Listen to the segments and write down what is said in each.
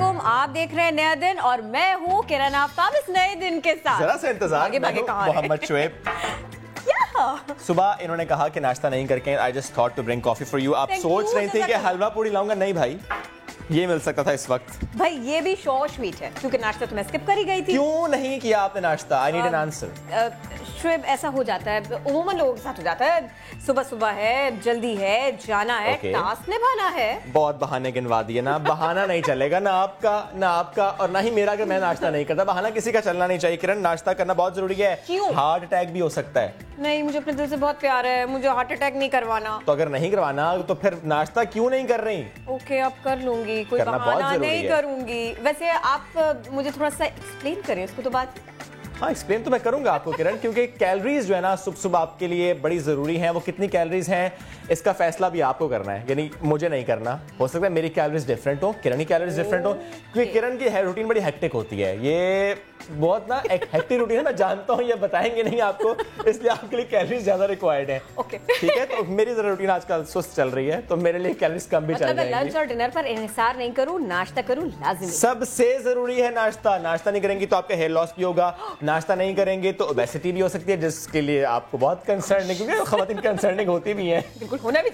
علیکم, آپ دیکھ رہے ہیں نیا دن اور میں ہوں کرن آفتاب اس نئے دن کے ساتھ. ذرا سا انتظار, محمد شعیب. صبح انہوں نے کہا کہ ناشتہ نہیں کر کے I just thought to bring coffee for you. آپ سوچ رہی تھی کہ حلوہ پوڑی لاؤں گا, نہیں بھائی یہ مل سکتا تھا اس وقت. بھائی یہ بھی شور سویٹ ہے کیونکہ ناشتہ تو میں اسکپ کری گئی تھی. کیوں نہیں کیا آپ نے ناشتہ؟ I need an answer. Shoaib ایسا ہو جاتا ہے, عموماً لوگوں کے ساتھ ہو جاتا ہے, صبح صبح ہے, جلدی ہے, جانا ہے, ٹاسک نبھانا ہے. بہت بہانے گنوا دیے نا, بہانہ نہیں چلے گا, نہ آپ کا اور نہ ہی میرا کہ میں ناشتہ نہیں کرتا. بہانہ کسی کا چلنا نہیں چاہیے کرن, ناشتہ کرنا بہت ضروری ہے. کیوں؟ ہارٹ اٹیک بھی ہو سکتا ہے. نہیں, مجھے اپنے دل سے بہت پیار ہے, مجھے ہارٹ اٹیک نہیں کروانا. تو اگر نہیں کروانا تو پھر ناشتہ کیوں نہیں کر رہی؟ اوکے اب کر لوں گی, کوئی بہانہ نہیں کروں گی. ویسے آپ مجھے تھوڑا سا ایکسپلین کریں اس کو تو بات. ہاں ایکسپلین تو میں کروں گا آپ کو کرن, کیونکہ کیلریز جو ہے نا صبح صبح آپ کے لیے بڑی ضروری ہیں. وہ کتنی کیلریز ہیں اس کا فیصلہ بھی آپ کو کرنا ہے, یعنی مجھے نہیں کرنا. ہو سکتا ہے میری کیلریز ڈفرینٹ ہو, کرن کی کیلریز ڈفرینٹ ہو, کیونکہ کرن کی روٹین بڑی ہیکٹک ہوتی ہے. یہ بہت نا ایک ہیکٹک روٹین ہے, میں جانتا ہوں, یہ بتائیں گے نہیں آپ کو, اس لیے آپ کے لیے کیلریز زیادہ ریکوائرڈ ہیں. ٹھیک ہے, تو میری ذرا روٹین آج کل سست چل رہی ہے تو میرے لیے کیلریز کم بھی چل جائیں گی. لنچ اور ڈنر پر انحصار نہیں کروں, ناشتہ کروں لازمی. سب سے ضروری ہے ناشتہ. ناشتہ نہیں کریں گی تو آپ کا ہیئر لاس بھی ہوگا, ناشتہ نہیں کریں گے تو اوبیسٹی بھی ہو سکتی ہے, جس کے لیے آپ کو بہت کنسرن ہے, کیونکہ خواتین کنسرننگ ہوتی بھی ہیں. بالکل ہونا بھی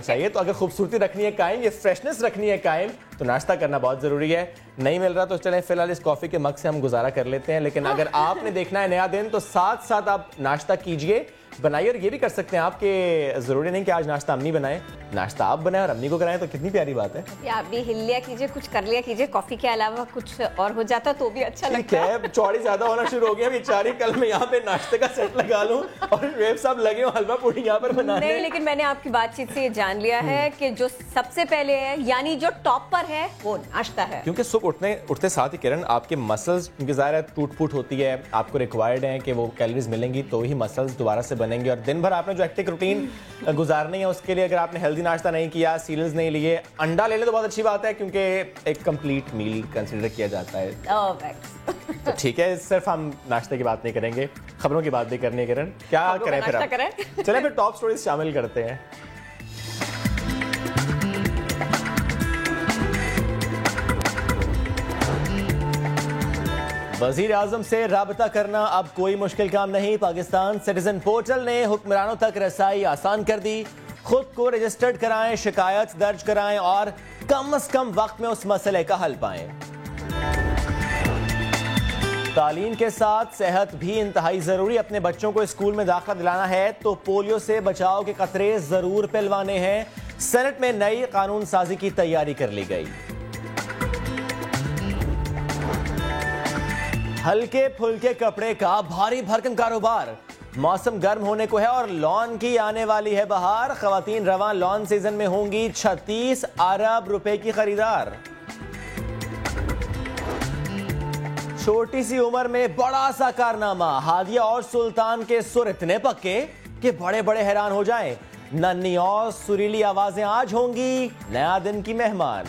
چاہیے. تو اگر خوبصورتی رکھنی ہے قائم, یہ فریشنس رکھنی ہے قائم, تو ناشتہ کرنا بہت ضروری ہے. نہیں مل رہا تو چلیں فی الحال اس کافی کے مگ سے ہم گزارا کر لیتے ہیں, لیکن اگر آپ نے دیکھنا ہے نیا دن تو ساتھ ساتھ آپ ناشتہ کیجئے, بنائیے. اور یہ بھی کر سکتے ہیں آپ کہ ضروری نہیں کہ آج ناشتہ امی بنائیں, ناشتہ آپ بنائیں اور امی کو کرائیں, تو کتنی پیاری بات ہے. آپ بھی ہل لیا کیجئے, کچھ کر لیا کیجئے, کافی کے علاوہ کچھ اور ہو جاتا تو بھی اچھا لگتا ہے. چوڑی زیادہ ہونا شروع ہو گیا بیچاری, کل میں یہاں پہ ناشتے کا سیٹ لگا لوں اور شعیب صاحب لگے ہوں حلوہ پوڑی یہاں پر بنانے. نہیں, لیکن میں نے آپ کی بات چیت سے یہ جان لیا ہے کہ جو سب سے پہلے ہے, یعنی جو ٹاپ پر ہے, وہ ناشتہ ہے. کیونکہ صبح اٹھتے ساتھ ہی کرن آپ کے مسلز, کیونکہ ظاہر ہے ٹوٹ پھوٹ ہوتی ہے, آپ کو ریکوائرڈ ہے کہ وہ کیلریز ملیں گی تو ہی مسلز دوبارہ سے بنیں گے. اور دن بھر آپ نے جو ایکٹک روٹین گزارنی ہے اس کے لیے اگر آپ نے ہیلدی ناشتہ نہیں کیا, سیریلز نہیں لیے, انڈا لے لے تو بہت اچھی بات ہے کیونکہ ایک کمپلیٹ میل کنسیڈر کیا جاتا ہے. تو ٹھیک ہے, صرف ہم ناشتے کی بات نہیں کریں گے, خبروں کی بات بھی کرنی ہے. کرن کیا کریں پھر آپ؟ چلیں پھر ٹاپ سٹوریز شامل کرتے ہیں. وزیر اعظم سے رابطہ کرنا اب کوئی مشکل کام نہیں. پاکستان سٹیزن پورٹل نے حکمرانوں تک رسائی آسان کر دی. خود کو رجسٹرڈ کرائیں, شکایت درج کرائیں اور کم از کم وقت میں اس مسئلے کا حل پائیں. تعلیم کے ساتھ صحت بھی انتہائی ضروری. اپنے بچوں کو اسکول میں داخلہ دلانا ہے تو پولیو سے بچاؤ کے قطرے ضرور پلوانے ہیں. سینٹ میں نئی قانون سازی کی تیاری کر لی گئی. ہلکے پھلکے کپڑے کا بھاری بھرکم کاروبار. موسم گرم ہونے کو ہے اور لان کی آنے والی ہے بہار. خواتین رواں لان سیزن میں ہوں گی 36 ارب روپے کی خریدار. چھوٹی سی عمر میں بڑا سا کارنامہ. ہادیہ اور سلطان کے سر اتنے پکے کہ بڑے بڑے حیران ہو جائیں. ننھی اور سریلی آوازیں آج ہوں گی نیا دن کی مہمان.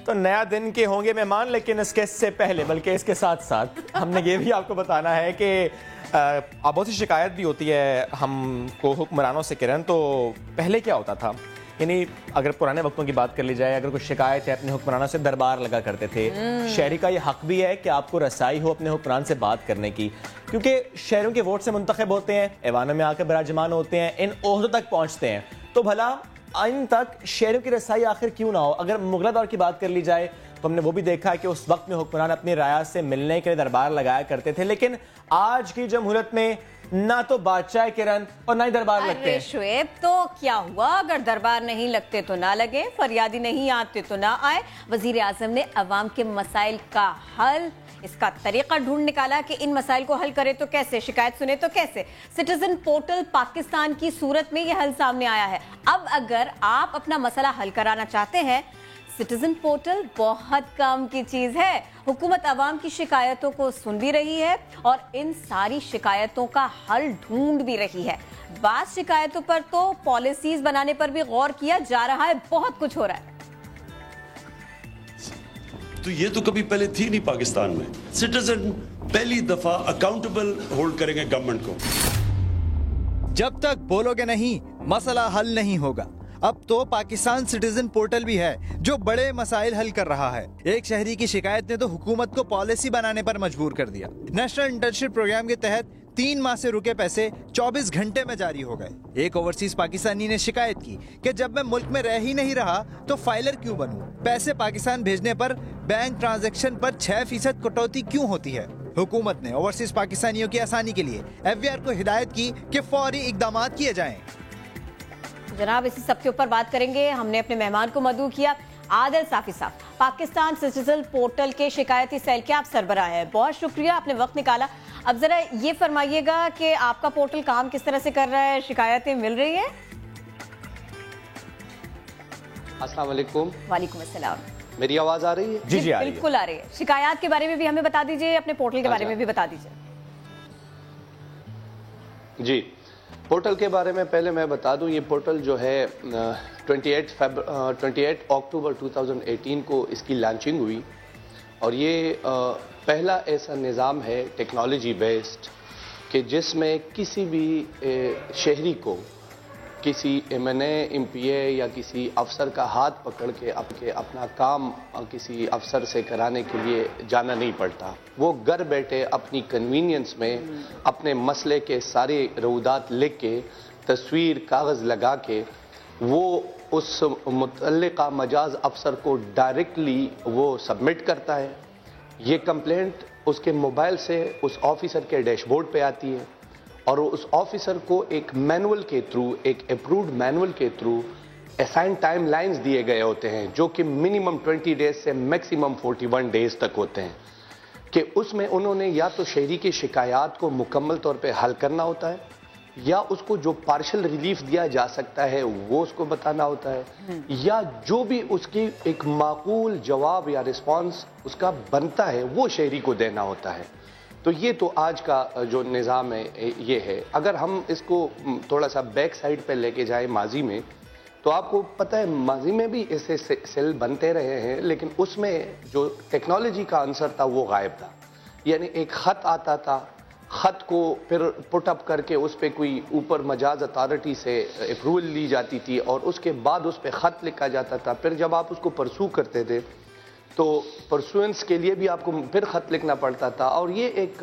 تو نیا دن کے ہوں گے مہمان, لیکن اس کے سے پہلے بلکہ اس کے ساتھ ساتھ ہم نے یہ بھی آپ کو بتانا ہے کہ بہت سی شکایت بھی ہوتی ہے ہم کو حکمرانوں سے. کرن تو پہلے کیا ہوتا تھا, یعنی اگر پرانے وقتوں کی بات کر لی جائے, اگر کوئی شکایت ہے اپنے حکمرانوں سے دربار لگا کرتے تھے. شہری کا یہ حق بھی ہے کہ آپ کو رسائی ہو اپنے حکمران سے بات کرنے کی, کیونکہ شہروں کے ووٹ سے منتخب ہوتے ہیں, ایوانوں میں آ کر براجمان ہوتے ہیں, ان عہدوں تک پہنچتے ہیں. تو بھلا ان تک شہروں کی رسائی آخر کیوں نہ ہو. اگر مغلیہ دور کی بات کر لی جائے تو ہم نے وہ بھی دیکھا ہے کہ اس وقت میں حکمران اپنی رعایا سے ملنے کے لیے دربار لگایا کرتے تھے, لیکن آج کی جمہوریت میں نہ تو بادشاہ کرن اور نہ ہی دربار لگتے ہیں. شعیب تو کیا ہوا, اگر دربار نہیں لگتے تو نہ لگے, فریادی نہیں آتے تو نہ آئے. وزیر اعظم نے عوام کے مسائل کا حل, اس کا طریقہ ڈھونڈ نکالا کہ ان مسائل کو حل کرے تو کیسے, شکایت سنے تو کیسے. سٹیزن پورٹل پاکستان کی صورت میں یہ حل سامنے آیا ہے. اب اگر آپ اپنا مسئلہ حل کرانا چاہتے ہیں, سٹیزن پورٹل بہت کام کی چیز ہے. حکومت عوام کی شکایتوں کو سن بھی رہی ہے اور ان ساری شکایتوں کا حل ڈھونڈ بھی رہی ہے. بعض شکایتوں پر تو پالیسیز بنانے پر بھی غور کیا جا رہا ہے. بہت کچھ ہو رہا ہے. تو یہ تو کبھی پہلے تھی نہیں پاکستان میں. سٹیزن پہلی دفعہ اکاؤنٹیبل ہولڈ کریں گے گورنمنٹ کو. جب تک بولو گے نہیں مسئلہ حل نہیں ہوگا. اب تو پاکستان سٹیزن پورٹل بھی ہے جو بڑے مسائل حل کر رہا ہے۔ ایک شہری کی شکایت نے تو حکومت کو پالیسی بنانے پر مجبور کر دیا۔ نیشنل انٹرنشپ پروگرام کے تحت 3 ماہ سے رکے پیسے 24 گھنٹے میں جاری ہو گئے۔ ایک اوورسیز پاکستانی نے شکایت کی کہ جب میں ملک میں رہ ہی نہیں رہا تو فائلر کیوں بنوں؟ پیسے پاکستان بھیجنے پر بینک ٹرانزیکشن پر 6% کٹوتی کیوں ہوتی ہے؟ حکومت نے اوورسیز پاکستانیوں کی آسانی کے لیے FBR کو ہدایت کی کہ فوری اقدامات کیے جائیں۔ جناب اسی سب کے اوپر بات کریں گے۔ ہم نے اپنے مہمان کو مدعو کیا، عادل صافی صاحب، پاکستان سٹیزن پورٹل کے شکایتی سیل کے آپ سربراہ ہیں، بہت شکریہ آپ نے وقت نکالا۔ اب ذرا یہ فرمائیے گا کہ آپ کا پورٹل کام کس طرح سے کر رہا ہے، شکایتیں مل رہی ہیں؟ السلام علیکم۔ وعلیکم السلام۔ میری آواز آ رہی ہے؟ جی آ رہی ہے۔ بالکل آ رہی ہے۔ شکایات کے بارے میں بھی ہمیں بتا دیجئے، اپنے پورٹل کے بارے میں بھی بتا دیجئے۔ جی، پورٹل کے بارے میں پہلے میں بتا دوں، یہ پورٹل جو ہے 28 اکتوبر 2018 کو اس کی لانچنگ ہوئی، اور یہ پہلا ایسا نظام ہے ٹیکنالوجی بیسڈ کہ جس میں کسی بھی شہری کو کسی MNA MPA یا کسی افسر کا ہاتھ پکڑ کے اپنا کام کسی افسر سے کرانے کے لیے جانا نہیں پڑتا۔ وہ گھر بیٹھے اپنی کنوینئنس میں اپنے مسئلے کے سارے رودات لکھ کے، تصویر کاغذ لگا کے، وہ اس متعلقہ مجاز افسر کو ڈائریکٹلی وہ سبمٹ کرتا ہے۔ یہ کمپلینٹ اس کے موبائل سے اس آفیسر کے ڈیش بورڈ پہ آتی ہے، اور اس آفیسر کو ایک مینول کے تھرو، ایک اپروڈ مینول کے تھرو اسائن ٹائم لائنز دیے گئے ہوتے ہیں، جو کہ منیمم 20 ڈیز سے میکسیمم 41 ڈیز تک ہوتے ہیں، کہ اس میں انہوں نے یا تو شہری کی شکایات کو مکمل طور پہ حل کرنا ہوتا ہے، یا اس کو جو پارشل ریلیف دیا جا سکتا ہے وہ اس کو بتانا ہوتا ہے، یا جو بھی اس کی ایک معقول جواب یا رسپانس اس کا بنتا ہے وہ شہری کو دینا ہوتا ہے۔ تو یہ تو آج کا جو نظام ہے یہ ہے۔ اگر ہم اس کو تھوڑا سا بیک سائڈ پہ لے کے جائیں ماضی میں، تو آپ کو پتہ ہے ماضی میں بھی ایسے سیل بنتے رہے ہیں، لیکن اس میں جو ٹیکنالوجی کا عنصر تھا وہ غائب تھا۔ یعنی ایک خط آتا تھا، خط کو پھر پٹ اپ کر کے اس پہ کوئی اوپر مجاز اتھارٹی سے اپروول لی جاتی تھی، اور اس کے بعد اس پہ خط لکھا جاتا تھا۔ پھر جب آپ اس کو پرسو کرتے تھے تو پرسوئنس کے لیے بھی آپ کو پھر خط لکھنا پڑتا تھا، اور یہ ایک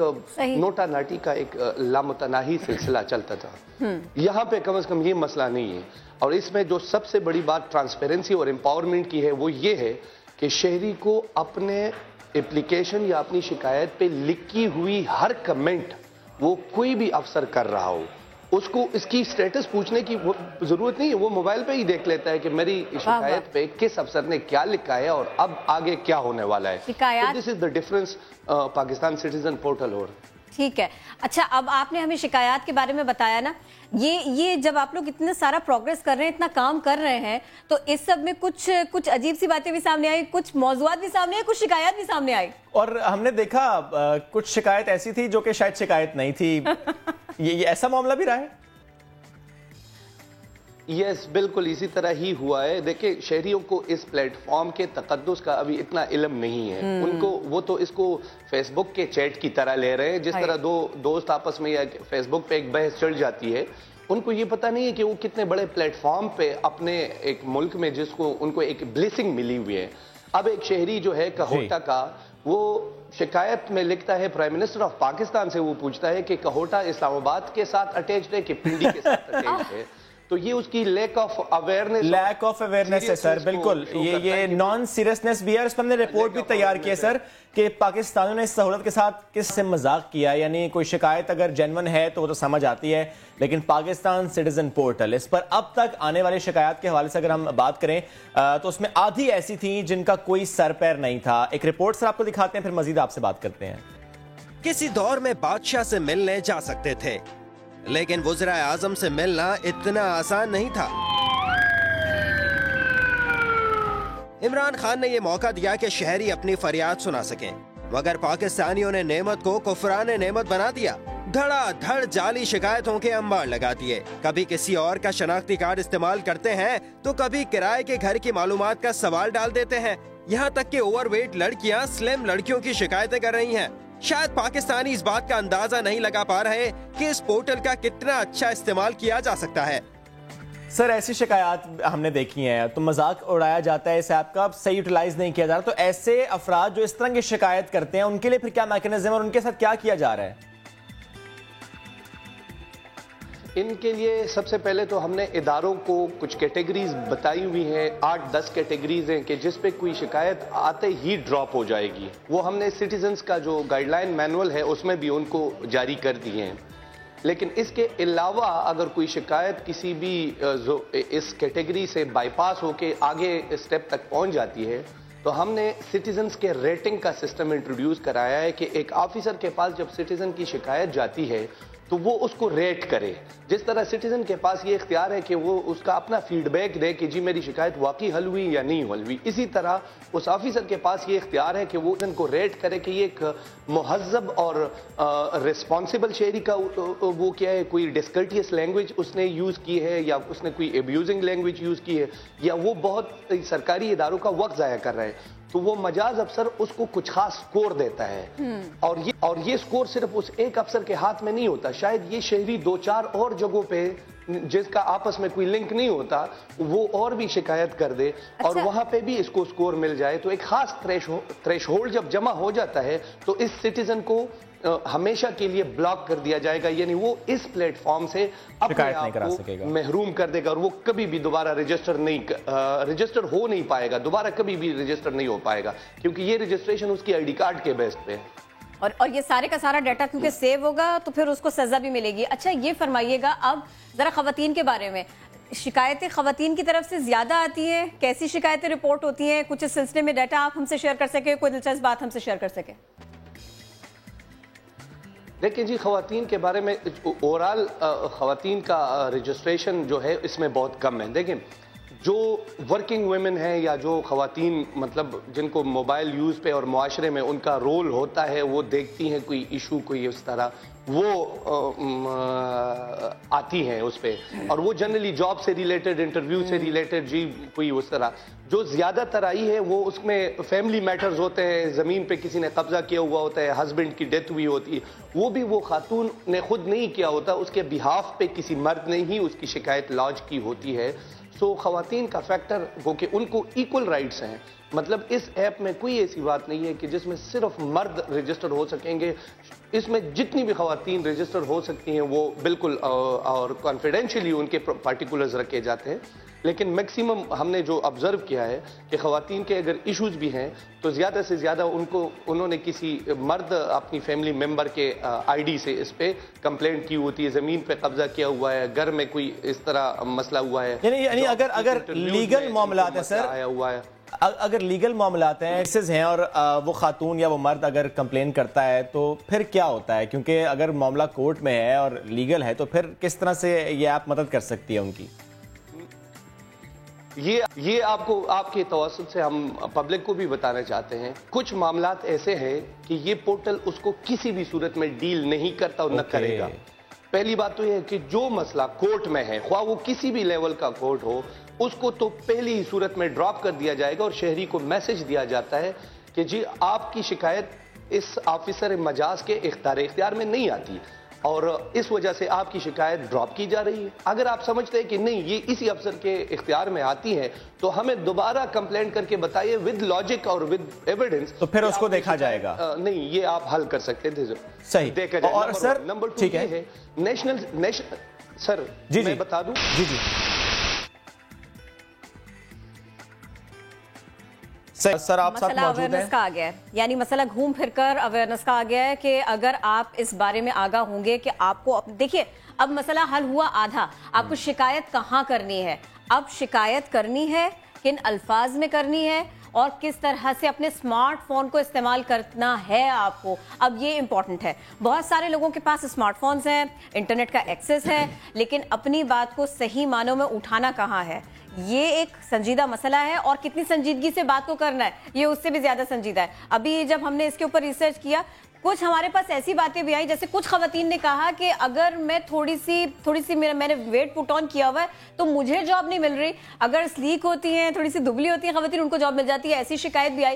نوٹا ناٹی کا ایک لامتناہی سلسلہ چلتا تھا۔ یہاں پہ کم از کم یہ مسئلہ نہیں ہے، اور اس میں جو سب سے بڑی بات ٹرانسپیرنسی اور امپاورمنٹ کی ہے وہ یہ ہے کہ شہری کو اپنے اپلیکیشن یا اپنی شکایت پہ لکھی ہوئی ہر کمنٹ، وہ کوئی بھی افسر کر رہا ہو، اس کو اس کی سٹیٹس پوچھنے کی ضرورت نہیں ہے، وہ موبائل پہ ہی دیکھ لیتا ہے کہ میری شکایت پہ کس افسر نے کیا لکھا ہے اور اب آگے کیا ہونے والا ہے۔ This is the difference Pakistan citizen portal. اور ٹھیک ہے، اچھا اب آپ نے ہمیں شکایات کے بارے میں بتایا نا، یہ جب آپ لوگ اتنا سارا پروگریس کر رہے ہیں، اتنا کام کر رہے ہیں، تو اس سب میں کچھ عجیب سی باتیں بھی سامنے آئی، کچھ موضوعات بھی سامنے آئی، کچھ شکایات بھی سامنے آئی، اور ہم نے دیکھا کچھ شکایت ایسی تھی جو کہ شاید شکایت نہیں تھی۔ یہ ایسا معاملہ بھی رہا ہے؟ یس، بالکل اسی طرح ہی ہوا ہے۔ دیکھیں، شہریوں کو اس پلیٹ فارم کے تقدس کا ابھی اتنا علم نہیں ہے، ان کو وہ تو اس کو فیس بک کے چیٹ کی طرح لے رہے ہیں، جس طرح دو دوست آپس میں یا فیس بک پہ ایک بحث چڑھ جاتی ہے۔ ان کو یہ پتہ نہیں ہے کہ وہ کتنے بڑے پلیٹ فارم پہ اپنے ایک ملک میں جس کو ان کو ایک بلیسنگ ملی ہوئی ہے۔ اب ایک شہری جو ہے کہوٹا کا، وہ شکایت میں لکھتا ہے پرائم منسٹر آف پاکستان سے، وہ پوچھتا ہے کہ کہوٹا اسلام آباد کے ساتھ اٹیچڈ ہے کہ پنڈی کے ساتھ اٹیچڈ ہے۔ تو یہ اس کی لیک آف اویئرنیس ہے سر، بالکل یہ نان سیریسنس بھی ہے۔ اس پر ہم نے رپورٹ بھی تیار کی ہے سر کہ پاکستانیوں نے اس سہولت کے ساتھ کس سے مذاق کیا، یعنی کوئی شکایت اگر جینون ہے تو وہ تو سمجھ آتی ہے، لیکن پاکستان سٹیزن پورٹل اس پر اب تک آنے والی شکایات کے حوالے سے اگر ہم بات کریں تو اس میں آدھی ایسی تھیں جن کا کوئی سر پیر نہیں تھا۔ ایک رپورٹ سر آپ کو دکھاتے ہیں، پھر مزید آپ سے بات کرتے ہیں۔ کسی دور میں بادشاہ سے ملنے جا سکتے تھے، لیکن وزراء اعظم سے ملنا اتنا آسان نہیں تھا۔ عمران خان نے یہ موقع دیا کہ شہری اپنی فریاد سنا سکیں، مگر پاکستانیوں نے نعمت کو کفران نعمت بنا دیا۔ دھڑا دھڑ جعلی شکایتوں کے انبار لگا دیے، کبھی کسی اور کا شناختی کارڈ استعمال کرتے ہیں تو کبھی کرائے کے گھر کی معلومات کا سوال ڈال دیتے ہیں، یہاں تک کہ اوور ویٹ لڑکیاں سلم لڑکیوں کی شکایتیں کر رہی ہیں۔ شاید پاکستانی اس بات کا اندازہ نہیں لگا پا رہے کہ اس پورٹل کا کتنا اچھا استعمال کیا جا سکتا ہے۔ سر ایسی شکایات ہم نے دیکھی ہیں تو مذاق اڑایا جاتا ہے اس ایپ کا، صحیح یوٹیلائز نہیں کیا جا رہا، تو ایسے افراد جو اس طرح کی شکایت کرتے ہیں ان کے لیے پھر کیا میکنزم اور ان کے ساتھ کیا کیا جا رہا ہے؟ ان کے لیے سب سے پہلے تو ہم نے اداروں کو کچھ کیٹیگریز بتائی ہوئی ہیں، 8-10 کیٹیگریز ہیں کہ جس پہ کوئی شکایت آتے ہی ڈراپ ہو جائے گی. وہ ہم نے سٹیزنز کا جو گائیڈ لائن مینول ہے اس میں بھی ان کو جاری کر دی ہیں. لیکن اس کے علاوہ اگر کوئی شکایت کسی بھی اس کیٹیگری سے بائی پاس ہو کے آگے اسٹیپ تک پہنچ جاتی ہے تو ہم نے سٹیزنز کے ریٹنگ کا سسٹم انٹروڈیوس کرایا ہے کہ ایک آفیسر کے پاس جب سٹیزن کی شکایت جاتی ہے تو وہ اس کو ریٹ کرے. جس طرح سٹیزن کے پاس یہ اختیار ہے کہ وہ اس کا اپنا فیڈ بیک دے کہ جی میری شکایت واقعی حل ہوئی یا نہیں حل ہوئی، اسی طرح اس آفیسر کے پاس یہ اختیار ہے کہ وہ ان کو ریٹ کرے کہ یہ ایک مہذب اور ریسپانسبل شہری کا وہ کیا ہے، کوئی ڈسکرٹیس لینگویج اس نے یوز کی ہے یا اس نے کوئی ایبیوزنگ لینگویج یوز کی ہے یا وہ بہت سرکاری اداروں کا وقت ضائع کر رہا ہے. تو وہ مجاز افسر اس کو کچھ خاص سکور دیتا ہے اور یہ سکور صرف اس ایک افسر کے ہاتھ میں نہیں ہوتا. شاید یہ شہری 2-4 اور جگہوں پہ جس کا آپس میں کوئی لنک نہیں ہوتا وہ اور بھی شکایت کر دے اور وہاں پہ بھی اس کو سکور مل جائے. تو ایک خاص تھریش ہولڈ جب جمع ہو جاتا ہے تو اس سٹیزن کو ہمیشہ کے لیے بلاک کر دیا جائے گا، یعنی وہ اس پلیٹ فارم سے اپنے آپ کو محروم کر دے گا اور وہ کبھی بھی دوبارہ رجسٹر ہو نہیں پائے گا، دوبارہ کبھی بھی رجسٹر نہیں ہو پائے گا کیونکہ یہ رجسٹریشن اس کی آئی ڈی کارڈ کے بیس پہ ہے اور یہ سارے کا سارا ڈیٹا کیونکہ سیو ہوگا تو پھر اس کو سزا بھی ملے گی. اچھا یہ فرمائیے گا اب ذرا خواتین کے بارے میں، شکایتیں خواتین کی طرف سے زیادہ آتی ہیں، کیسی شکایتیں رپورٹ ہوتی ہیں؟ کچھ اس سلسلے میں ڈیٹا آپ ہم سے شیئر کر سکیں، کوئی دلچسپ بات ہم سے شیئر کر سکیں؟ دیکھیں جی، خواتین کے بارے میں اوورال خواتین کا رجسٹریشن جو ہے اس میں بہت کم ہے. دیکھیں جو ورکنگ ویمن ہیں یا جو خواتین مطلب جن کو موبائل یوز پہ اور معاشرے میں ان کا رول ہوتا ہے، وہ دیکھتی ہیں کوئی ایشو کوئی اس طرح، وہ آتی ہیں اس پہ اور وہ جنرلی جاب سے ریلیٹڈ، انٹرویو سے ریلیٹڈ، جی کوئی اس طرح. جو زیادہ تر آئی ہے وہ اس میں فیملی میٹرز ہوتے ہیں، زمین پہ کسی نے قبضہ کیا ہوا ہوتا ہے، ہسبینڈ کی ڈیتھ ہوئی ہوتی ہے، وہ بھی وہ خاتون نے خود نہیں کیا ہوتا، اس کے بہاف پہ کسی مرد نے ہی اس کی شکایت لاج کی ہوتی ہے. سو خواتین کا فیکٹر وہ کہ ان کو ایکول رائٹس ہیں، مطلب اس ایپ میں کوئی ایسی بات نہیں ہے کہ جس میں صرف مرد رجسٹر ہو سکیں گے. اس میں جتنی بھی خواتین رجسٹر ہو سکتی ہیں وہ بالکل اور کانفیڈینشلی ان کے پارٹیکولرز رکھے جاتے ہیں. لیکن میکسیمم ہم نے جو آبزرو کیا ہے کہ خواتین کے اگر ایشوز بھی ہیں تو زیادہ سے زیادہ انہوں نے کسی مرد اپنی فیملی ممبر کے آئی ڈی سے اس پہ کمپلینٹ کی ہوتی ہے، زمین پہ قبضہ کیا ہوا ہے، گھر میں کوئی اس طرح مسئلہ ہوا ہے. یعنی اگر لیگل معاملات ہیں سر، اگر لیگل معاملات ہیں کیسز ہیں اور وہ خاتون یا وہ مرد اگر کمپلین کرتا ہے تو پھر کیا ہوتا ہے؟ کیونکہ اگر معاملہ کورٹ میں ہے اور لیگل ہے تو پھر کس طرح سے یہ ایپ مدد کر سکتی ہے ان کی؟ یہ آپ کے توسط سے ہم پبلک کو بھی بتانا چاہتے ہیں. کچھ معاملات ایسے ہیں کہ یہ پورٹل اس کو کسی بھی صورت میں ڈیل نہیں کرتا اور نہ کرے گا. پہلی بات تو یہ ہے کہ جو مسئلہ کورٹ میں ہے، خواہ وہ کسی بھی لیول کا کورٹ ہو، اس کو تو پہلی ہی صورت میں ڈراپ کر دیا جائے گا اور شہری کو میسج دیا جاتا ہے کہ جی آپ کی شکایت اس آفیسر مجاز کے اختیار میں نہیں آتی اور اس وجہ سے آپ کی شکایت ڈراپ کی جا رہی ہے. اگر آپ سمجھتے ہیں کہ نہیں یہ اسی افسر کے اختیار میں آتی ہے تو ہمیں دوبارہ کمپلینٹ کر کے بتائیے ود لاجک اور ود ایویڈنس، تو پھر اس کو دیکھا جائے گا. نہیں یہ آپ حل کر سکتے تھے. صحیح. دیکھا جائے. اور سر نمبر 2 یہ ہے نیشنل سر میں بتا دوں جی سر آپ ساتھ موجود ہیں. اویئرنس کا آ گیا ہے، یعنی مسئلہ گھوم پھر کر اویئرنس کا آ گیا ہے کہ اگر آپ اس بارے میں آگاہ ہوں گے کہ آپ کو دیکھیے اب مسئلہ حل ہوا آدھا، آپ کو شکایت کہاں کرنی ہے، اب شکایت کرنی ہے کن الفاظ میں کرنی ہے اور کس طرح سے اپنے سمارٹ فون کو استعمال کرنا ہے آپ کو، اب یہ امپورٹنٹ ہے. بہت سارے لوگوں کے پاس سمارٹ فونز ہیں، انٹرنیٹ کا ایکسس ہے، لیکن اپنی بات کو صحیح معنوں میں اٹھانا کہاں ہے، یہ ایک سنجیدہ مسئلہ ہے اور کتنی سنجیدگی سے بات کو کرنا ہے یہ اس سے بھی زیادہ سنجیدہ ہے. ابھی جب ہم نے اس کے اوپر ریسرچ کیا کچھ ہمارے پاس ایسی باتیں بھی آئی، جیسے کچھ خواتین نے کہا کہ اگر میں تھوڑی سی میں نے ویٹ پٹ آن کیا ہوا ہے تو مجھے جاب نہیں مل رہی، اگر سلیک ہوتی ہیں تھوڑی سی دبلی ہوتی ہیں خواتین ان کو جاب مل جاتی ہے، ایسی شکایت بھی آئی.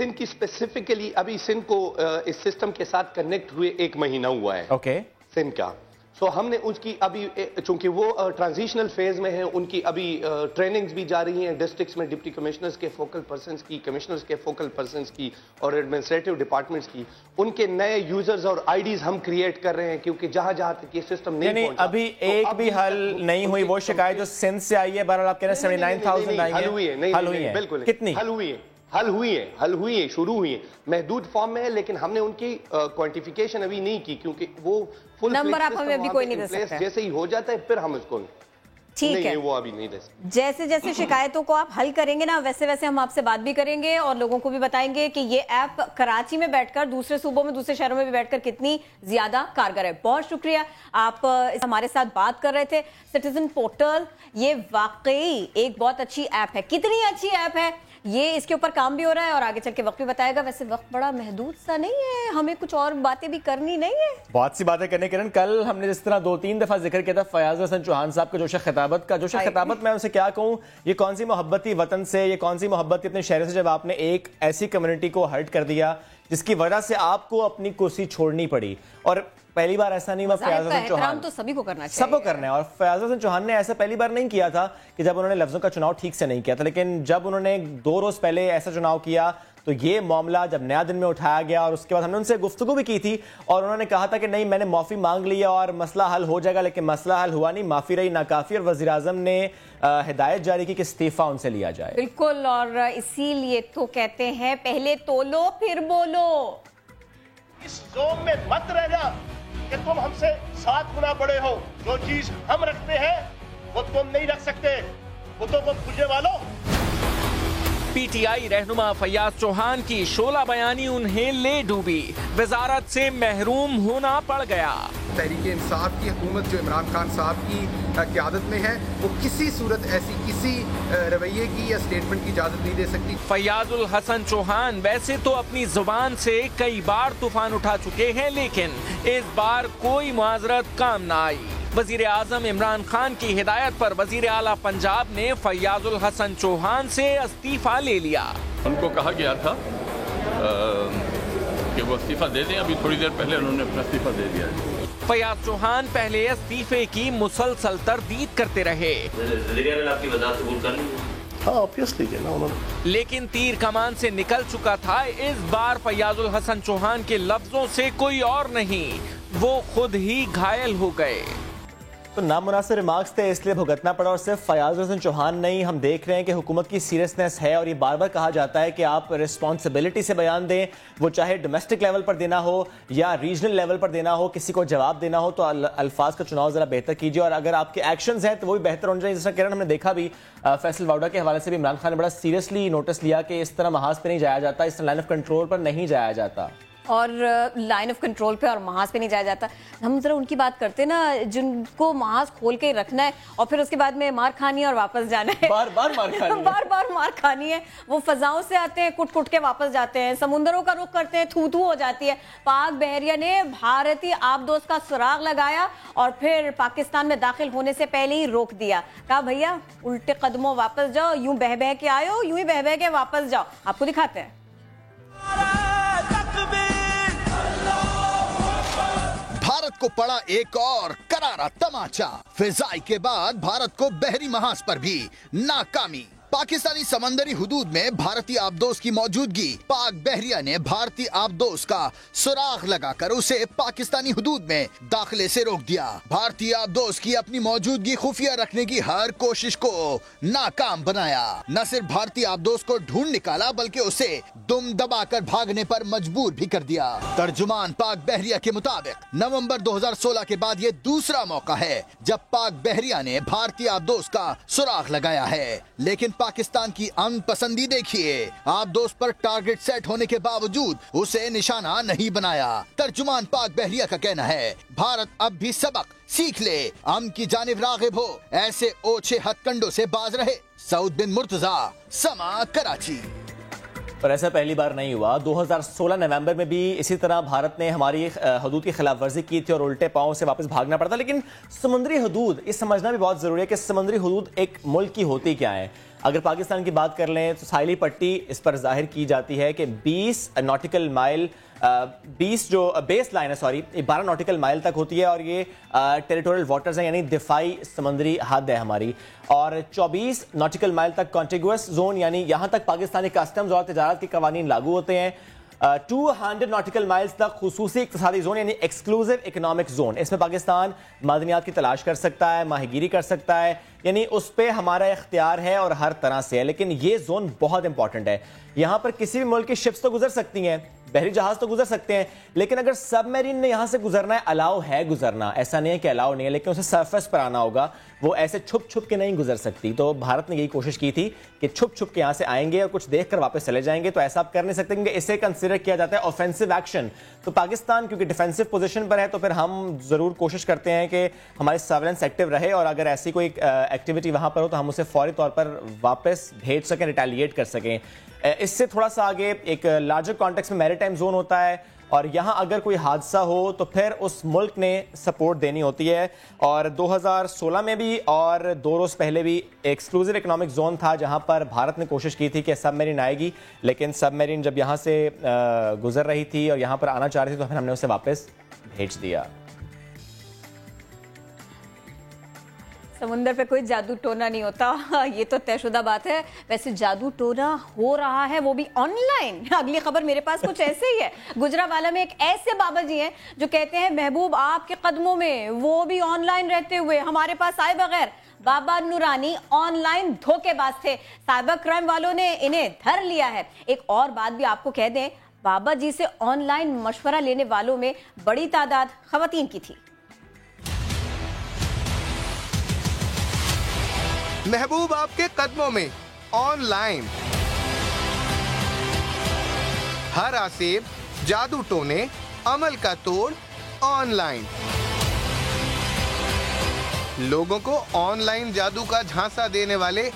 سندھ کی اسپیسیفکلی ابھی سندھ کو اس سسٹم کے ساتھ کنیکٹ ہوئے 1 مہینہ ہوا ہے اوکے سندھ کا. سو ہم نے اس کی ابھی چونکہ وہ ٹرانزیشنل فیز میں ہے، ان کی ابھی ٹریننگز بھی جاری ہیں ڈسٹرکٹس میں، ڈپٹی کمشنرز کے فوکل پرسنز کی، کمشنرز کے فوکل پرسنز کی اور ایڈمنسٹریٹو ڈپارٹمنٹس کی. ان کے نئے یوزرز اور آئی ڈیز ہم کریٹ کر رہے ہیں کیونکہ جہاں جہاں تک یہ سسٹم نہیں یعنی پہنچا ابھی ایک بھی حل نہیں ہوئی وہ شکایت جو سندھ سے آئی ہے. بہرحال آپ کہہ رہے ہیں 79,000 آئی ہیں، حل ہوئی ہیں، بالکل کتنی حل ہوئی ہیں شروع ہوئی ہیں، محدود فارم میں ہے، لیکن ہم نے ان کی کوانٹیفیکیشن ابھی نہیں کی کیونکہ وہ فل نمبر آپ ہمیں ابھی کوئی نہیں دے سکتے. جیسے ہی ہو جاتا ہے پھر ہم اس کو ٹھیک ہے، وہ ابھی نہیں دے سکتے. جیسے جیسے شکایتوں کو آپ حل کریں گے نا ویسے ویسے ہم آپ سے بات بھی کریں گے اور لوگوں کو بھی بتائیں گے کہ یہ ایپ کراچی میں بیٹھ کر دوسرے صوبوں میں دوسرے شہروں میں بھی بیٹھ کر کتنی زیادہ کارگر ہے. بہت شکریہ آپ ہمارے ساتھ بات کر رہے تھے. سٹیزن پورٹل یہ واقعی ایک بہت اچھی ایپ ہے. کتنی اچھی ایپ ہے یہ اس کے اوپر کام بھی ہو رہا ہے اور آگے چل کے وقت بھی بتائے گا. ویسے وقت بڑا محدود سا نہیں ہے، ہمیں کچھ اور باتیں بھی کرنی نہیں ہے، بہت سی باتیں کرنے. کرن کل ہم نے جس طرح 2-3 دفعہ ذکر کیا تھا فیاض حسن چوہان صاحب کا جوش خطابت کا، جوش خطابت میں ان سے کیا کہوں، یہ کون سی محبت تھی وطن سے، یہ کون سی محبت تھی اپنے شہر سے، جب آپ نے ایک ایسی کمیونٹی کو ہرٹ کر دیا جس کی وجہ سے آپ کو اپنی کرسی چھوڑنی پڑی. اور پہلی بار ایسا نہیں ہوا فیاض حسن چوہان تو سبھی کو کرنا چاہیے، سب کو کرنا ہے. اور فیاض حسن چوہان نے ایسا پہلی بار نہیں کیا تھا کہ جب انہوں نے لفظوں کا چناؤ ٹھیک سے نہیں کیا تھا، لیکن جب انہوں نے 2 روز پہلے ایسا چناؤ کیا تو یہ معاملہ جب نیا دن میں اٹھایا گیا اور اس کے بعد ہم نے ان سے گفتگو بھی کی تھی اور انہوں نے کہا تھا کہ نہیں میں نے معافی مانگ لیا اور مسئلہ حل ہو جائے گا، لیکن مسئلہ حل ہوا نہیں، معافی رہی ناکافی اور وزیر اعظم نے ہدایت جاری کی کہ استعفیٰ ان سے لیا جائے. بالکل، اور اسی لیے تو کہتے ہیں پہلے تولو پھر بولو. اس زوم میں مت رہنا کہ تم ہم سے 7 گنا بڑے ہو، جو چیز ہم رکھتے ہیں وہ تم نہیں رکھ سکتے، وہ تو وہ بھولنے والوں. پی ٹی آئی رہنما فیاض چوہان کی شعلہ بیانی انہیں لے ڈوبی، وزارت سے محروم ہونا پڑ گیا. تحریک انصاف کی حکومت جو عمران خان صاحب کی قیادت میں ہے وہ کسی صورت ایسی کسی رویے کی یا سٹیٹمنٹ کی اجازت نہیں دے سکتی. فیاض الحسن چوہان ویسے تو اپنی زبان سے کئی بار طوفان اٹھا چکے ہیں لیکن اس بار کوئی معذرت کام نہ آئی. وزیر اعظم عمران خان کی ہدایت پر وزیر اعلیٰ پنجاب نے فیاض الحسن چوہان سے استعفیٰ لے لیا. ان کو کہا گیا تھا کہ وہ استعفیٰ دے دیں، ابھی تھوڑی دیر پہلے انہوں نے اپنا استعفیٰ دے دیا. فیاض چوہان پہلے استعفے کی مسلسل تردید کرتے رہے لیکن تیر کمان سے نکل چکا تھا. اس بار فیاض الحسن چوہان کے لفظوں سے کوئی اور نہیں، وہ خود ہی گھائل ہو گئے. تو نامناسب ریمارکس تھے اس لیے بھگتنا پڑا، اور صرف فیاض حسن چوہان نہیں، ہم دیکھ رہے ہیں کہ حکومت کی سیریسنس ہے اور یہ بار بار کہا جاتا ہے کہ آپ رسپانسبلٹی سے بیان دیں، وہ چاہے ڈومیسٹک لیول پر دینا ہو یا ریجنل لیول پر دینا ہو، کسی کو جواب دینا ہو تو الفاظ کا چناؤ ذرا بہتر کیجیے اور اگر آپ کے ایکشنز ہیں تو وہ بھی بہتر ہونے چاہیے. جس طرح کرن ہم نے دیکھا بھی فیصل واؤڈا کے حوالے سے بھی عمران خان نے بڑا سیریسلی نوٹس لیا کہ اس طرح محاذ پہ نہیں جایا جاتا، اس طرح لائن آف کنٹرول پر نہیں جایا جاتا اور لائن آف کنٹرول پہ اور محاذ پہ نہیں جایا جاتا. ہم ذرا ان کی بات کرتے نا جن کو محاذ کھول کے رکھنا ہے اور پھر اس کے بعد میں مار کھانی ہے اور واپس جانا ہے، بار بار مار کھانی ہے. وہ فضاؤں سے آتے ہیں، کٹ کے واپس جاتے ہیں، سمندروں کا رخ کرتے ہیں، تھو ہو جاتی ہے. پاک بحریہ نے بھارتی آبدوز کا سراغ لگایا اور پھر پاکستان میں داخل ہونے سے پہلے ہی روک دیا. کہا بھیا الٹے قدموں واپس جاؤ، یوں بہ بہ کے آئے ہو، یوں ہی بہ بہ کے واپس جاؤ. آپ کو دکھاتے ہیں. بھارت کو پڑا ایک اور کرارا تماچا، فضائی کے بعد بھارت کو بحری محاذ پر بھی ناکامی. پاکستانی سمندری حدود میں بھارتی آبدوز کی موجودگی، پاک بحریہ نے بھارتی آبدوز کا سراغ لگا کر اسے پاکستانی حدود میں داخلے سے روک دیا. بھارتی آبدوز کی اپنی موجودگی خفیہ رکھنے کی ہر کوشش کو ناکام بنایا. نہ صرف بھارتی آبدوز کو ڈھونڈ نکالا بلکہ اسے دم دبا کر بھاگنے پر مجبور بھی کر دیا. ترجمان پاک بحریہ کے مطابق نومبر 2016 کے بعد یہ دوسرا موقع ہے جب پاک بحریہ نے بھارتی آبدوز کا سراغ لگایا ہے. لیکن پاکستان کی امن پسندی دیکھیے، آبدوز پر ٹارگٹ سیٹ ہونے کے باوجود اسے نشانہ نہیں بنایا. ترجمان پاک بحریہ کا کہنا ہے بھارت اب بھی سبق سیکھ لے، امن کی جانب راغب ہو، ایسے اوچھے ہتھ کنڈوں سے باز رہے. سعود بن مرتضی، سما، کراچی. اور ایسا پہلی بار نہیں ہوا. 2016 نومبر میں بھی اسی طرح بھارت نے ہماری حدود کی خلاف ورزی کی تھی اور الٹے پاؤں سے واپس بھاگنا پڑتا. لیکن سمندری حدود یہ سمجھنا بھی بہت ضروری ہے کہ سمندری حدود ایک ملک کی ہوتی کیا ہے. اگر پاکستان کی بات کر لیں تو ساحلی پٹی اس پر ظاہر کی جاتی ہے کہ 20 ناٹیکل مائل 20 جو بیس لائن ہے 12 ناٹیکل مائل تک ہوتی ہے، اور یہ ٹیریٹوریل واٹرز ہیں، یعنی دفاعی سمندری حد ہے ہماری، اور 24 ناٹیکل مائل تک کانٹیگوس زون، یعنی یہاں تک پاکستانی کسٹمز اور تجارت کے قوانین لاگو ہوتے ہیں۔ 200 ناٹیکل مائلز تک خصوصی اقتصادی زون یعنی ایکسکلوزیو اکنامک زون، اس میں پاکستان معدنیات کی تلاش کر سکتا ہے، ماہی گیری کر سکتا ہے، یعنی اس پہ ہمارا اختیار ہے اور ہر طرح سے ہے۔ لیکن یہ زون بہت امپورٹنٹ ہے، یہاں پر کسی بھی ملک کی شپس تو گزر سکتی ہیں، بحری جہاز تو گزر سکتے ہیں، لیکن اگر سب میرین نے یہاں سے گزرنا ہے، الاؤ ہے گزرنا، ایسا نہیں ہے کہ الاؤ نہیں ہے، لیکن اسے سرفیس پر آنا ہوگا، وہ ایسے چھپ چھپ کے نہیں گزر سکتی۔ تو بھارت نے یہی کوشش کی تھی کہ چھپ چھپ کے یہاں سے آئیں گے اور کچھ دیکھ کر واپس چلے جائیں گے، تو ایسا آپ کر نہیں سکتے کیونکہ اسے کنسیڈر کیا جاتا ہے آفینسو ایکشن۔ تو پاکستان کیونکہ ڈیفینسو پوزیشن پر ہے تو پھر ہم ضرور کوشش کرتے ہیں کہ ہماری سرویلنس ایکٹیو رہے، اور اگر ایسی کوئی ایکٹیویٹی وہاں پر ہو تو ہم اسے فوری طور پر واپس بھیج سکیں، ریٹیلیٹ کر سکیں۔ اس سے تھوڑا سا آگے ایک لارجر کانٹیکس میں میری ٹائم زون ہوتا ہے، اور یہاں اگر کوئی حادثہ ہو تو پھر اس ملک نے سپورٹ دینی ہوتی ہے۔ اور 2016 میں بھی اور 2 روز پہلے بھی ایکسکلوزیو اکنامک زون تھا جہاں پر بھارت نے کوشش کی تھی کہ سب میرین آئے گی، لیکن سب میرین جب یہاں سے گزر رہی تھی اور یہاں پر آنا چاہ رہی تھی تو پھر ہم نے اسے واپس بھیج دیا۔ سمندر پہ کوئی جادو ٹونا نہیں ہوتا، یہ تو طے شدہ بات ہے۔ ویسے جادو ٹونا ہو رہا ہے، وہ بھی آن لائن۔ اگلی خبر میرے پاس کچھ ایسے ہی ہے۔ گجرانوالہ میں ایک ایسے بابا جی ہیں جو کہتے ہیں محبوب آپ کے قدموں میں، وہ بھی آن لائن رہتے ہوئے ہمارے پاس آئے بغیر۔ بابا نورانی آن لائن دھوکے باز تھے، سائبر کرائم والوں نے انہیں دھر لیا ہے۔ ایک اور بات بھی آپ کو کہہ دیں، بابا جی سے آن لائن مشورہ لینے والوں میں بڑی تعداد خواتین کی تھی۔ محبوب آپ کے قدموں میں آن لائن، ہر آسیب جادو ٹونے عمل کا توڑ آن لائن۔ لوگوں کو آن لائن جادو کا جھانسا دینے والے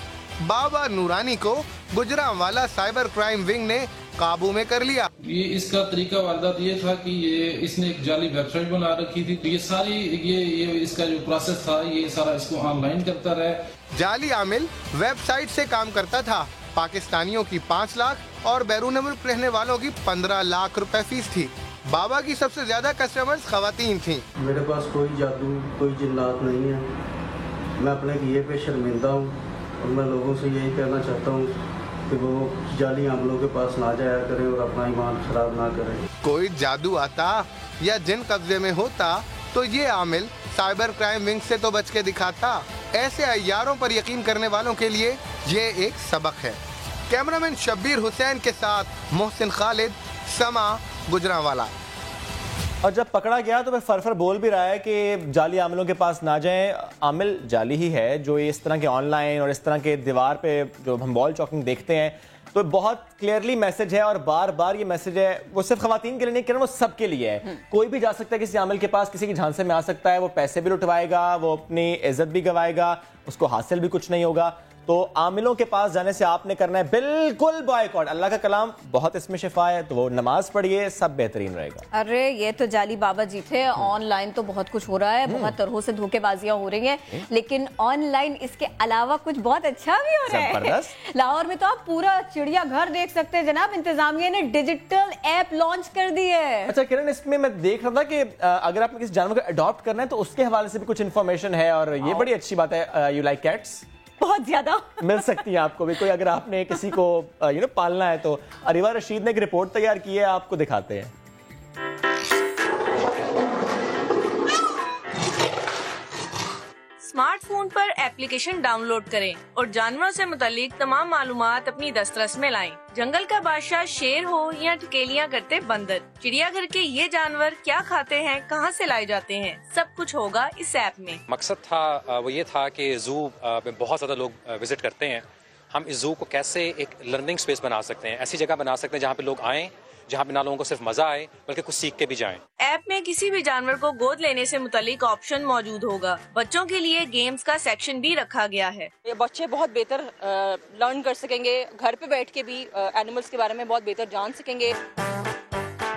بابا نورانی کو گجرانوالہ سائبر کرائم ونگ نے قابو میں کر لیا۔ یہ اس کا طریقہ واردات یہ تھا کہ اس نے ایک جعلی ویب سائٹ بنا رکھی تھی، تو یہ ساری یہ اس کا جو پروسیس تھا یہ سارا اس کو آن لائن کرتا رہا۔ جعلی عامل ویب سائٹ سے کام کرتا تھا، پاکستانیوں کی 5 لاکھ اور بیرون ملک رہنے والوں کی 15 لاکھ روپے فیس تھی۔ بابا کی سب سے زیادہ کسٹمرز خواتین تھیں۔ میرے پاس کوئی جادو کوئی جنات نہیں ہے، میں اپنے کیے پہ شرمندہ ہوں، اور میں لوگوں سے یہی کہنا چاہتا ہوں کہ وہ جعلی عاملوں کے پاس نہ جایا کریں اور اپنا ایمان خراب نہ کریں۔ کوئی جادو آتا یا جن قبضے میں ہوتا تو یہ عامل سائبر کرائم ونگ سے تو بچ کے دکھاتا۔ ایسے عیاروں پر یقین کرنے والوں کے لیے یہ ایک سبق ہے۔ کیمرامین شبیر حسین کے ساتھ محسن خالد، سما، گجرانوالہ۔ اور جب پکڑا گیا تو پھر فرفر بول بھی رہا ہے کہ جعلی عاملوں کے پاس نہ جائیں، عامل جعلی ہی ہے جو اس طرح کے آن لائن اور اس طرح کے دیوار پہ جو ہم وال چاکنگ دیکھتے ہیں، تو بہت کلیئرلی میسج ہے اور بار بار یہ میسج ہے، وہ صرف خواتین کے لیے نہیں کہہ رہا، وہ سب کے لیے ہے۔ کوئی بھی جا سکتا ہے کسی عامل کے پاس، کسی کے جھانسے میں آ سکتا ہے، وہ پیسے بھی لٹوائے گا، وہ اپنی عزت بھی گوائے گا، اس کو حاصل بھی کچھ نہیں ہوگا۔ تو عاملوں کے پاس جانے سے آپ نے کرنا ہے بالکل بائیکاٹ۔ اللہ کا کلام بہت اس میں شفا ہے، تو وہ نماز پڑھیے، سب بہترین رہے گا۔ ارے یہ تو جعلی بابا جی تھے، آن لائن تو بہت کچھ ہو رہا ہے، بہت طرح سے دھوکے بازیاں ہو رہی ہیں، لیکن آن لائن اس کے علاوہ کچھ بہت اچھا بھی ہو رہا ہے۔ لاہور میں تو آپ پورا چڑیا گھر دیکھ سکتے ہیں جناب، انتظامیہ نے ڈیجیٹل ایپ لانچ کر دی ہے۔ اچھا کرن، اس میں دیکھ رہا تھا کہ اگر آپ نے کسی جانور کو اڈاپٹ کرنا ہے تو اس کے حوالے سے بھی کچھ انفارمیشن ہے، اور یہ بڑی اچھی بات ہے۔ You like cats? بہت زیادہ مل سکتی ہیں آپ کو بھی، کوئی اگر آپ نے کسی کو پالنا ہے تو۔ اریوا رشید نے ایک رپورٹ تیار کی ہے، آپ کو دکھاتے ہیں۔ اسمارٹ فون پر ایپلیکیشن ڈاؤن لوڈ کریں اور جانوروں سے متعلق تمام معلومات اپنی دسترس میں لائیں۔ جنگل کا بادشاہ شیر ہو یا ٹھکیلیاں کرتے بندر، چڑیا گھر کے یہ جانور کیا کھاتے ہیں، کہاں سے لائے جاتے ہیں، سب کچھ ہوگا اس ایپ میں۔ مقصد تھا وہ یہ تھا کہ زو میں بہت زیادہ لوگ وزٹ کرتے ہیں، ہم اس زو کو کیسے ایک لرننگ سپیس بنا سکتے ہیں، ایسی جگہ بنا سکتے ہیں جہاں پہ لوگ آئیں، جہاں پہ نہ لوگوں کو صرف مزہ آئے بلکہ کچھ سیکھ کے بھی جائیں۔ ایپ میں کسی بھی جانور کو گود لینے سے متعلق آپشن موجود ہوگا۔ بچوں کے لیے گیمز کا سیکشن بھی رکھا گیا ہے۔ یہ بچے بہت بہتر لرن کر سکیں گے، گھر پہ بیٹھ کے بھی اینیملز کے بارے میں بہت بہتر جان سکیں گے۔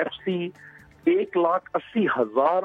FC 1,80,000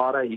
RI,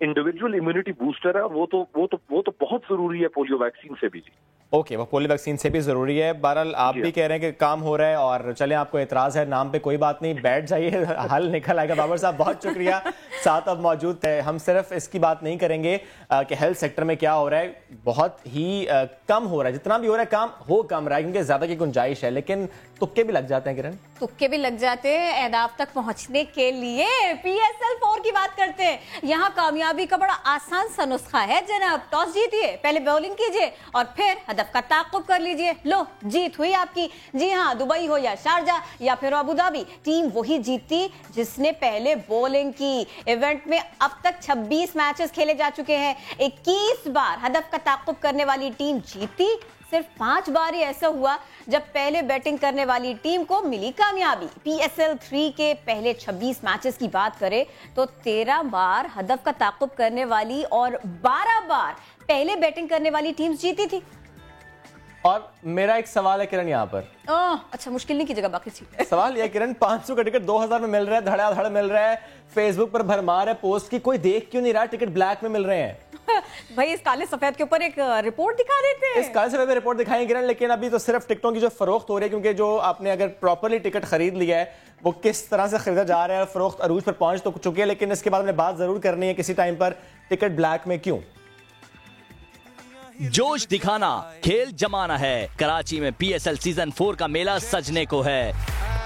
individual immunity booster ہے، اور وہ تو بہت ضروری ہے پولیو ویکسین سے بھی. اوکے، وہ پولیو ویکسین سے بھی ضروری ہے. بہرحال آپ بھی کہہ رہے ہیں کہ کام ہو رہا ہے، اور چلیں آپ کو اعتراض ہے نام پہ، کوئی بات نہیں، بیٹھ جائیے، حل نکل آئے گا. بابر صاحب بہت شکریہ، ساتھ اب موجود ہے. ہم صرف اس کی بات نہیں کریں گے کہ ہیلتھ سیکٹر میں کیا ہو رہا ہے، بہت ہی کم ہو رہا ہے، جتنا بھی ہو رہا ہے کام ہو کم رہا ہے کیونکہ زیادہ کی گنجائش ہے، لیکن تکے بھی لگ جاتے ہیں. کرن، تکے بھی لگ جاتے ہیں اہداف تک پہنچنے کے لیے. PSL4 کی بات کرتے ہیں. یہاں کامیابی کا بڑا آسان سا نسخہ ہے جناب. ٹاس جیتیے، پہلے بولنگ کیجیے اور پھر ہدف کا تعاقب کر لیجیے. لو، جیت ہوئی آپ کی. جی ہاں، دبئی ہو یا شارجہ یا پھر ابوظہبی، ٹیم وہی جیتی جس نے پہلے بولنگ کی. ایونٹ میں اب تک 26 میچز کھیلے جا چکے ہیں. 21 بار ہدف کا تعاقب کرنے والی ٹیم جیتی. صرف 5 بار ہی ایسا ہوا جب پہلے بیٹنگ کرنے والی ٹیم کو ملی کامیابی. PSL3 کے پہلے 26 میچز کی بات کرے تو 13 بار ہدف کا تعاقب کرنے والی اور 12 بار پہلے بیٹنگ کرنے والی ٹیمز جیتی تھی. اور میرا ایک سوال ہے کرن یہاں پر. اچھا، مشکل نہیں کی جگہ باقی چیز. سوال یہ کرن، 500 کا ٹکٹ 2000 میں مل رہا ہے، دھڑا دھڑ مل رہا ہے، فیس بک پر بھرمار ہے پوسٹ کی، کوئی دیکھ کیوں نہیں رہا ٹکٹ بلیک میں مل رہے ہیں؟ بھائی اس کالے سفید کے اوپر ایک رپورٹ دکھا دیتے ہیں. اس کالے سفید میں رپورٹ دکھائیں گے، لیکن ابھی تو صرف ٹکٹوں کی جو فروخت ہو رہی ہے، کیونکہ جو آپ نے اگر پراپرلی ٹکٹ خرید لیا ہے وہ کس طرح سے خریدا جا رہا ہے، فروخت عروج پر پہنچ تو چکی ہے، لیکن اس کے بعد ہمیں بات ضرور کرنی ہے کسی ٹائم پر ٹکٹ بلیک میں کیوں. جوش دکھانا، کھیل جمانا ہے. کراچی میں PSL سیزن 4 کا میلہ سجنے کو ہے.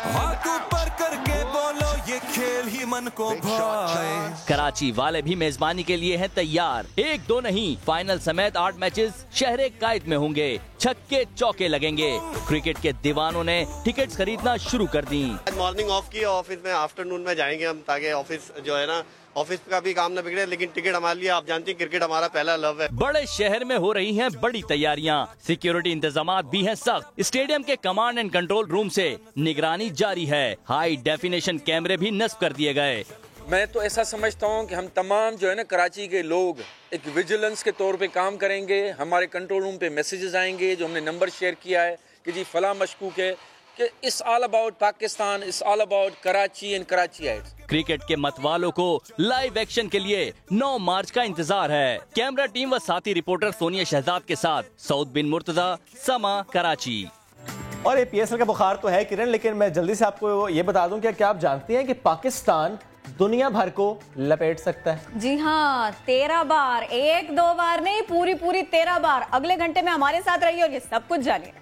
ہاتھ اوپر کر کے بولو یہ کھیل ہی من کو بھائے. کراچی والے بھی میزبانی کے لیے ہیں تیار. 1-2 نہیں، فائنل سمیت 8 میچز شہر قائد میں ہوں گے. چھکے چوکے لگیں گے. کرکٹ کے دیوانوں نے ٹکٹس خریدنا شروع کر دیں. مارننگ آف کی، آفس میں آفٹرنون میں جائیں گے ہم، تاکہ آفس جو ہے نا، آفس کا بھی کام نہ بگڑے. لیکن ٹکٹ ہمارے لیے، آپ جانتی ہیں کرکٹ ہمارا پہلا لو ہے. بڑے شہر میں ہو رہی ہیں بڑی تیاریاں. سیکیورٹی انتظامات بھی ہیں سخت. اسٹیڈیم کے کمانڈ اینڈ کنٹرول روم سے نگرانی جاری ہے. ہائی ڈیفینیشن کیمرے بھی نصب کر دیے گئے. میں تو ایسا سمجھتا ہوں کہ ہم تمام جو ہے نا کراچی کے لوگ ایک ویجیلنس کے طور پہ کام کریں گے. ہمارے کنٹرول روم پہ میسیجز آئیں گے جو ہم نے نمبر شیئر کیا ہے کہ جی فلاں مشکوک ہے، کہ it's all about Pakistan, it's all about Karachi and Karachiites. Cricket کے مت والوں کو لائیو ایکشن کے لیے 9 مارچ کا انتظار ہے. کیمرہ ٹیم و ساتھی رپورٹر سونیا شہزاد کے ساتھ سعود بن مرتضی، سما، کراچی. اور یہ PSL کا بخار تو ہے کرن، لیکن میں جلدی سے آپ کو یہ بتا دوں کہ کیا آپ جانتے ہیں کہ پاکستان دنیا بھر کو لپیٹ سکتا ہے؟ جی ہاں، 13 بار، 1-2 بار نہیں، پوری 13 بار. اگلے گھنٹے میں ہمارے ساتھ رہیے اور یہ سب کچھ جانیے.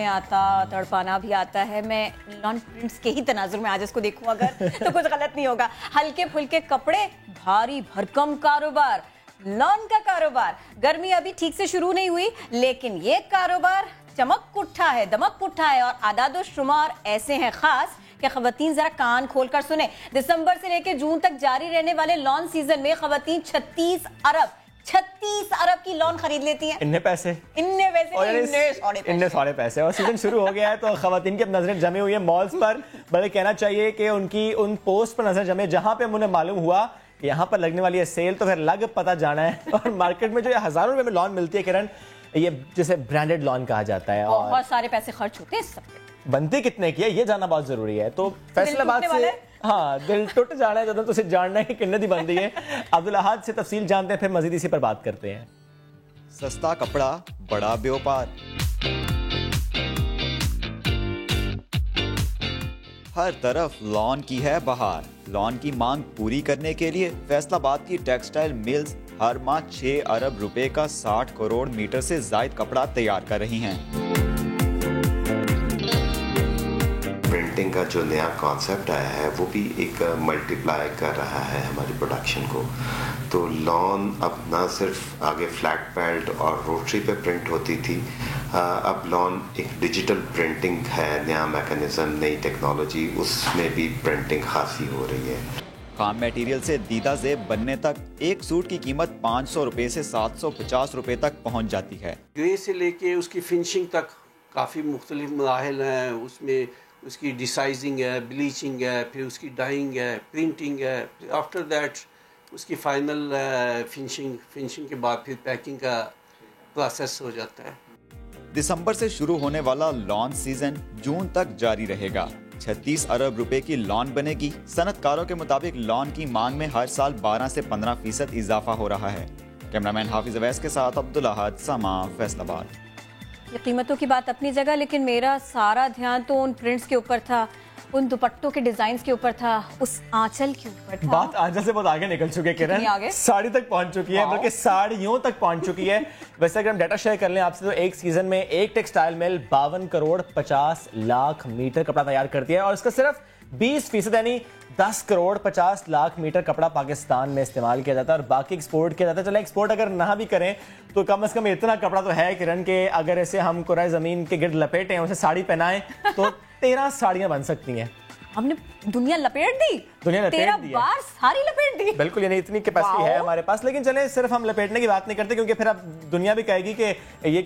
آتا تڑپانا بھی آتا ہے. میں لان پرنٹس کے ہی تناظر میں آج اس کو دیکھوں اگر تو کچھ غلط نہیں ہوگا. ہلکے پھلکے کپڑے، بھاری بھرکم کاروبار، لان کا کاروبار. گرمی ابھی ٹھیک سے شروع نہیں ہوئی لیکن یہ کاروبار چمک اٹھا ہے، دمک اٹھا ہے. اور اعداد و شمار ایسے ہیں خاص کہ خواتین ذرا کان کھول کر سنیں. دسمبر سے لے کے جون تک جاری رہنے والے لان سیزن میں خواتین 36 ارب کی لون خرید لیتی ہیں. انہیں پیسے سارے پیسے. اور سیزن شروع ہو گیا ہے تو خواتین کی اب نظریں جمے ہوئی ہیں مالز پر. بلکہ کہنا چاہیے کہ ان کی ان پوسٹ پر نظر جمے جہاں پہ انہیں معلوم ہوا کہ یہاں پر لگنے والی ہے سیل، تو پھر لگ پتہ جانا ہے. اور مارکیٹ میں جو یہ ہزاروں روپے میں لون ملتی ہے کرن، یہ جسے برانڈڈ لون کہا جاتا ہے، اور بہت سارے پیسے خرچ ہوتے ہیں اس سب پہ. بنتی کتنے کی ہے یہ جاننا بہت ضروری ہے. تو فیصل آباد سے ہاں دل ٹوٹ جانا ہے تو اسے جاننا ہے کہ کتنے دی بنتی ہے. عبدالاحد سے تفصیل جانتے ہیں، پھر مزید اسی پر بات کرتے ہیں. سستا کپڑا، بڑا بیوپار. ہر طرف لان کی ہے بہار. لان کی مانگ پوری کرنے کے لیے فیصل آباد کی ٹیکسٹائل ملز ہر ماہ 6 ارب روپے کا 60 کروڑ میٹر سے زائد کپڑا تیار کر رہی ہیں. پرنٹنگ کا جو نیا کانسیپٹ آیا ہے وہ بھی ایک ملٹی پلائی کر رہا ہے ہماری پروڈکشن کو. تو لان اب نہ صرف آگے فلیٹ پیڈ اور روٹری پہ پرنٹ ہوتی تھی، اب لان ایک ڈیجیٹل پرنٹنگ ہے، نیا میکانزم، نئی ٹیکنالوجی، اس میں بھی پرنٹنگ خاصی ہو رہی ہے. خام میٹیریل سے دیدہ زیب بننے تک ایک سوٹ کی قیمت 500 روپے سے 750 روپے تک پہنچ جاتی ہے. گرے سے لے کے اس کی فنشنگ تک کافی مختلف مراحل ہیں. اس میں اس کی ڈیسائزنگ ہے، بلیچنگ ہے، پھر اس کی ڈائنگ ہے، پرنٹنگ ہے، آفٹر دیٹ اس کی فائنل فنشنگ کے بعد پھر پیکنگ کا پروسیس ہو جاتا ہے. دسمبر سے شروع ہونے والا لان سیزن جون تک جاری رہے گا. 36 ارب روپے کی لان بنے گی. صنعت کاروں کے مطابق لان کی مانگ میں ہر سال 12 سے 15% اضافہ ہو رہا ہے. کیمرامین حافظ اویس کے ساتھ عبدالاحد، سما، فیصل آباد. یہ قیمتوں کی بات اپنی جگہ، لیکن میرا سارا دھیان تو ان پرنٹس کے اوپر تھا، ان دوپٹوں کے ڈیزائنز کے اوپر تھا، اس آنچل کے اوپر تھا. بات آنچل سے بہت آگے نکل چکی ہے کرن، ساڑی تک پہنچ چکی ہے، بلکہ ساڑیوں تک پہنچ چکی ہے. ویسے اگر ہم ڈیٹا شیئر کر لیں آپ سے تو ایک سیزن میں ایک textile mill 52 crore 50 lakh metre کپڑا تیار کرتی ہے، اور اس کا صرف 20% یعنی 10 کروڑ 50 لاکھ میٹر کپڑا پاکستان میں استعمال کیا جاتا ہے، اور باقی ایکسپورٹ کیا جاتا ہے. چلے ایکسپورٹ اگر نہ بھی کریں تو کم از کم اتنا کپڑا تو ہے کرن کہ اگر اسے ہم کرۂ زمین کے گرد لپیٹیں، اسے ساڑی پہنائیں تو 13 ساڑیاں بن سکتی ہیں. ہم نے دنیا لپیٹ دی، 13 بار ساری لپیٹ دی. بالکل، یعنی اتنی کیپیسٹی ہے ہمارے پاس. لیکن چلیں صرف ہم لپیٹنے کی بات نہیں کرتے، کیونکہ پھر اب دنیا بھی کہے گی کہ یہ